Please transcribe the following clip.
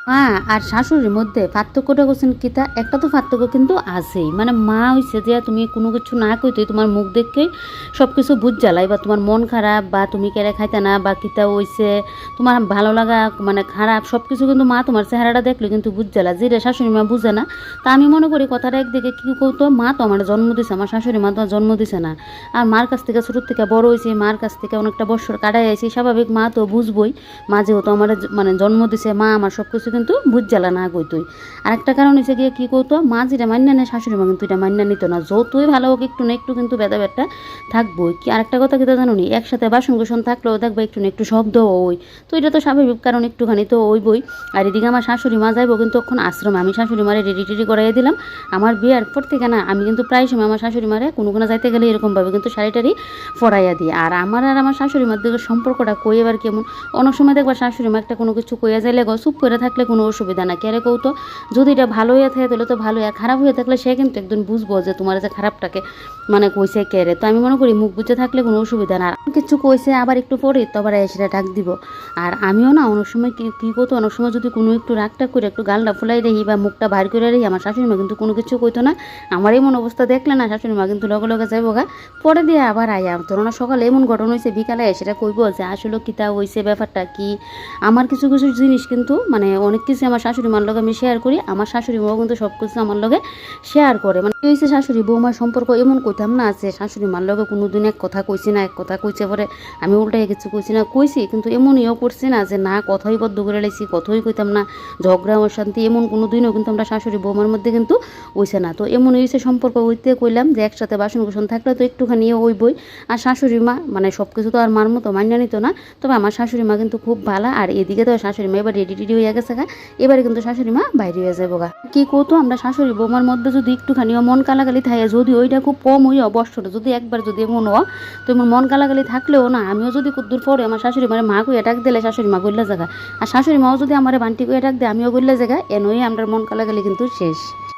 মা আর শাশুড়ির মধ্যে পার্থক্যটা করছেন কিতা, একটা তো পার্থক্য কিন্তু আছেই। মানে মা হইছে যে তুমি কোনো কিছু না কইতে তোমার মুখ দেখে সব কিছু বুঝ জ্বালাই, বা তোমার মন খারাপ, বা তুমি কেড়ে খাইতে না, বা কিতা হইছে তোমার ভালো লাগা মানে খারাপ সব কিছু কিন্তু মা তোমার চেহারাটা দেখলে কিন্তু বুঝ জ্বালা, যেটা শাশুড়ি মা বুঝে না। তা আমি মনে করি কথাটা একদিকে কী কৌতো, মা তো আমার জন্ম দিছে, আমার শাশুড়ি মা তো আর জন্ম দিছে না। আর মার কাছ থেকে ছোটোর থেকে বড় হয়েছে, মার কাছ থেকে অনেকটা বছর কাটাই আছি, স্বাভাবিক মা তো বুঝবই। মা যেহেতু আমার মানে জন্ম দিছে, মা আমার সব কিছু কিন্তু বুঝ জ্বালা না কইতই। আরেকটা কারণ হচ্ছে গিয়ে কী করতো, মা যেটা মান্য নেয় শাশুড়ি মা কিন্তু এটা মান্য নিত না, যতই ভালো হোক একটু না একটু কিন্তু ব্যথা ব্যথা থাকবোই। কি আরেকটা কথা কিন্তু জানো নি, একসাথে বাসন কোসন থাকলেও দেখবে একটু না একটু শব্দ ওই, তো এটা তো স্বাভাবিক, কারণ একটুখানি তো ওই বই। আর এদিকে আমার শাশুড়ি মা যাইবো কিন্তু তখন আশ্রমে, আমি শাশুড়ি মারে রেডি টেডি করাই দিলাম। আমার বিয়ার পর থেকে না আমি কিন্তু প্রায় সময় আমার শাশুড়ি মারে কোনো যাইতে গেলে এরকমভাবে কিন্তু শাড়ি টাড়ি ফরাইয়া দিই। আর আমার শাশুড়ি মার দিকে সম্পর্কটা কই এবার কেমন, অনেক সময় দেখবার শাশুড়ি মা একটা কোনো কিছু কইয়া যাইলে চুপ করে থাকলে কোনো অসুবিধা না, কেরে কৌতো যদি এটা ভালো হয়ে থাকে তাহলে তো ভালো, আর খারাপ হয়ে থাকলে সে কিন্তু একদম বুঝবো যে তোমার যে খারাপটাকে মানে কইছে কেরে। তো আমি মনে করি মুখ বুঝে থাকলে কোনো অসুবিধা না, আর কিছু কইছে আবার একটু পরে তো আবার সেটা ডাক দিব। আর আমিও না অনেক সময় কী করতো, অনেক সময় যদি কোনো একটু রাগটা করে একটু গালটা ফুলাই রেহি বা মুখটা বাইর করে রেহি, আমার শাশুড়ি মা কিন্তু কোনো কিছু কইতো না। আমার এমন অবস্থা দেখলে না শাশুড়ি মা কিন্তু লগে লগে যাইব গা, পরে দিয়ে আবার আয়া ধরো না সকালে এমন ঘটনা হয়েছে বিকালে সেটা কইব যে আসলে কিতা হয়েছে ব্যাপারটা কি। আমার কিছু কিছু জিনিস কিন্তু মানে অনেক কিছু আমার শাশুড়ি মার লগে আমি শেয়ার করি, আমার শাশুড়ি মাও কিন্তু সব কিছু আমার লগে শেয়ার করে। মানে কি হয়েছে, শাশুড়ি বৌমার সম্পর্ক এমন কইতাম না যে শাশুড়ি মার লগে কোনো দিন এক কথা কইছি না, এক কথা কইছে পরে আমি উল্টাই কিছু কইছি না, কইছি কিন্তু এমনইও করছি না যে না কথাই বদ্ধ করে লাইছি, কথাই কইতাম না, ঝগড়া অশান্তি এমন কোনো দিনও কিন্তু আমরা শাশুড়ি বৌমার মধ্যে কিন্তু হইছে না। তো এমন হয়েছে সম্পর্ক হইতে কইলাম যে একসাথে বাসন কুসন থাকলে তো একটুখানি ওই বই। আর শাশুড়ি মা মানে সব কিছু তো আর মার মতো মান্য নিত না, তবে আমার শাশুড়ি মা কিন্তু খুব ভালো। আর এদিকে তো শাশুড়ি মা এবার রেডি টেডি হয়ে গেছে গা, এবারে কিন্তু শাশুড়ি মা বাইরে হয়ে যাবো গা। কি করতো আমরা শাশুড়ি বৌমার মধ্যে যদি একটুখানিও মন কালাগালি থাকে, যদি ওইটা খুব কম হইয়া বছরে যদি একবার যদি এমন হয়, তো এমন মন কালাগালি থাকলেও না আমিও যদি কুদ্দুর পরে আমার শাশুড়ি মারে মা কইয়া ডাক দিলে শাশুড়ি মা গইলা জায়গা, আর শাশুড়ি মাও যদি আমার বান্টি কইয়া ডাক দেয় আমিও গইলা জায়গা, এনই আমরা মন কালাগালি কিন্তু শেষ।